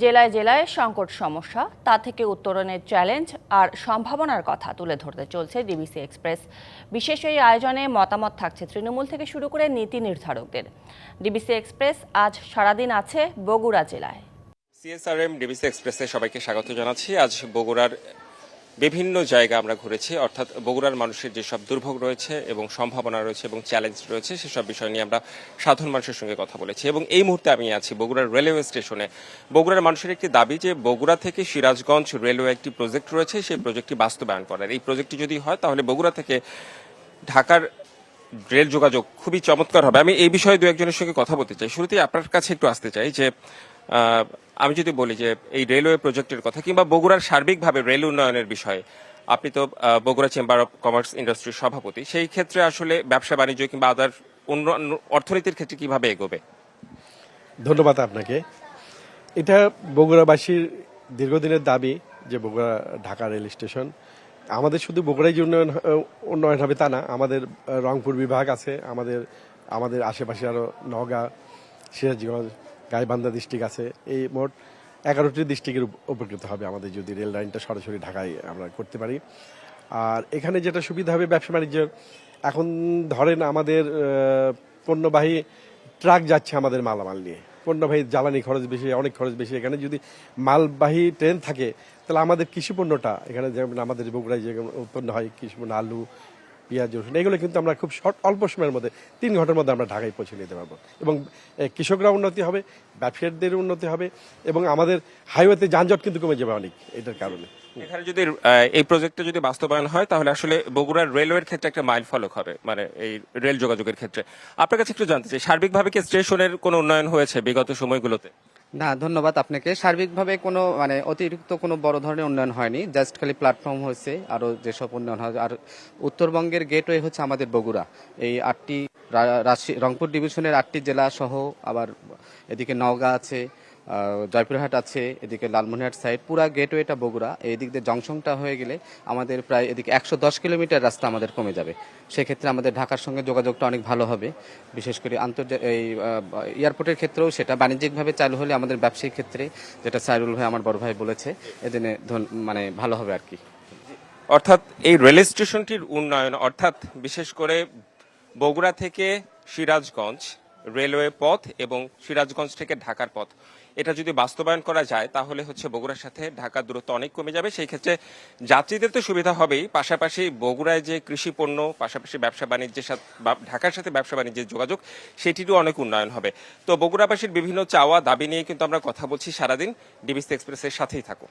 জেলায় জেলায় সংকট সমস্যা, তা থেকে উত্তরণের চ্যালেঞ্জ আর সম্ভাবনার কথা তুলে ধরতে চলছে ডিবিসি এক্সপ্রেস। বিশেষ এই আয়োজনে মতামত থাকছে তৃণমূল থেকে শুরু করে নীতি নির্ধারকদের। ডিবিসি এক্সপ্রেস আজ সারাদিন আছে বগুড়া জেলায়। সিএসআরএম ডিবিসি এক্সপ্রেসে সবাইকে স্বাগত জানাচ্ছি। আজ বগুড়ার বিভিন্ন জায়গা আমরা ঘুরেছি, অর্থাৎ বগুড়ার মানুষের যেসব দুর্ভোগ রয়েছে এবং সম্ভাবনা রয়েছে এবং চ্যালেঞ্জ রয়েছে সেসব বিষয় নিয়ে আমরা সাধারণ মানুষের সঙ্গে কথা বলেছি। এবং এই মুহূর্তে আমি আছি বগুড়ার রেলওয়ে স্টেশনে। বগুড়ার মানুষের একটি দাবি যে বগুড়া থেকে সিরাজগঞ্জ রেলওয়ে একটি প্রজেক্ট রয়েছে, সেই প্রজেক্টটি বাস্তবায়ন করার। এই প্রজেক্টটি যদি হয় তাহলে বগুড়া থেকে ঢাকার রেল যোগাযোগ খুবই চমৎকার হবে। আমি এই বিষয়ে দু একজনের সঙ্গে কথা বলতে চাই। শুরুতেই আপনার কাছে একটু আসতে চাই যে আমি যদি বলি যে এই রেলওয়ে প্রজেক্টের কথা কিংবা বগুড়ার সার্বিকভাবে রেল উন্নয়নের বিষয়ে, আপনি তো বগুড়া চেম্বার অফ কমার্স ইন্ডাস্ট্রির সভাপতি, সেই ক্ষেত্রে আসলে ব্যবসা বাণিজ্য কিংবা আদার অর্থনীতির ক্ষেত্রে কিভাবে এগোবে? ধন্যবাদ আপনাকে। এটা বগুড়াবাসীর দীর্ঘদিনের দাবি যে বগুড়া ঢাকা রেল স্টেশন। আমাদের শুধু বগুড়ায় যে উন্নয়ন হবে তা না, আমাদের রংপুর বিভাগ আছে, আমাদের আশেপাশে আরও নওগাঁ, সিরাজগঞ্জ, গাইবান্ধা ডিস্ট্রিক্ট আছে। এই মোট 11টি ডিস্ট্রিক্টের উপকৃত হবে আমাদের যদি রেল লাইনটা সরাসরি ঢাকায় আমরা করতে পারি। আর এখানে যেটা সুবিধা হবে ব্যবসা বাণিজ্যের, এখন ধরেন আমাদের পণ্যবাহী ট্রাক যাচ্ছে আমাদের মালামাল নিয়ে, পণ্যবাহী জ্বালানি খরচ বেশি, অনেক খরচ বেশি। এখানে যদি মালবাহী ট্রেন থাকে তাহলে আমাদের কৃষিপণ্যটা এখানে যেমন আমাদের বগুড়ায় যে উৎপন্ন হয় কৃষিপণ্য, আলু, পেঁয়াজ, রসুন, এগুলো কিন্তু আমরা খুব অল্প সময়ের মধ্যে 3 ঘন্টার মধ্যে আমরা ঢাকায় পৌঁছে নিতে পারবো। এবং কৃষকরা উন্নতি হবে, ব্যবসায়ীদের উন্নতি হবে এবং আমাদের হাইওয়েতে যানজট কিন্তু কমে যাবে অনেক এটার কারণে। এখানে যদি এই প্রজেক্টে যদি বাস্তবায়ন হয় তাহলে আসলে বগুড়ার রেলওয়ের ক্ষেত্রে একটা মাইল ফলক হবে, মানে এই রেল যোগাযোগের ক্ষেত্রে। আপনার কাছে একটু জানতে চাই, সার্বিকভাবে কি স্টেশনের কোনো উন্নয়ন হয়েছে বিগত সময়গুলোতে? না, ধন্যবাদ আপনাকে। সার্বিকভাবে কোনো অতিরিক্ত কোনো বড় ধরনের উন্নয়ন হয়নি, জাস্ট খালি প্ল্যাটফর্ম হয়েছে। আরও যেসব উন্নয়ন হয়, আর উত্তরবঙ্গের গেটওয়ে হচ্ছে আমাদের বগুড়া। এই 8টি রংপুর ডিভিশনের 8টি জেলা সহ আবার এদিকে নওগাঁ আছে, জয়পুরহাট আছে, এদিকে লালমনিরহাট সাইড, পুরা গেটওয়েটা বগুড়া। এই দিক দিয়ে জংশনটা হয়ে গেলে আমাদের প্রায় এদিকে 110 কিলোমিটার রাস্তা আমাদের কমে যাবে। সেক্ষেত্রে আমাদের ঢাকার সঙ্গে যোগাযোগটা অনেক ভালো হবে। বিশেষ করে এই এয়ারপোর্টের ক্ষেত্রেও সেটা বাণিজ্যিকভাবে চালু হলে আমাদের ব্যবসায়িক ক্ষেত্রে, যেটা সাইরুল ভাই আমার বড় ভাই বলেছে, এদিনে ভালো হবে আর কি। অর্থাৎ এই রেল স্টেশনটির উন্নয়ন, অর্থাৎ বিশেষ করে বগুড়া থেকে সিরাজগঞ্জ রেলওয়ে পথ এবং সিরাজগঞ্জ থেকে ঢাকার পথ, এটা যদি বাস্তবায়ন করা যায় তাহলে হচ্ছে বগুড়ার সাথে ঢাকার দূরত্ব অনেক কমে যাবে। সেই ক্ষেত্রে যাত্রীদের তো সুবিধা হবেই, পাশাপাশি বগুড়ায় যে কৃষি পণ্য, পাশাপাশি ব্যবসা বাণিজ্যের সাথে ঢাকার সাথে ব্যবসা বাণিজ্যের যোগাযোগ, সেটিরও অনেক উন্নয়ন হবে। তো বগুড়াবাসীর বিভিন্ন চাওয়া দাবি নিয়ে কিন্তু আমরা কথা বলছি সারাদিন। ডিবিসি এক্সপ্রেসের সাথেই থাকুন।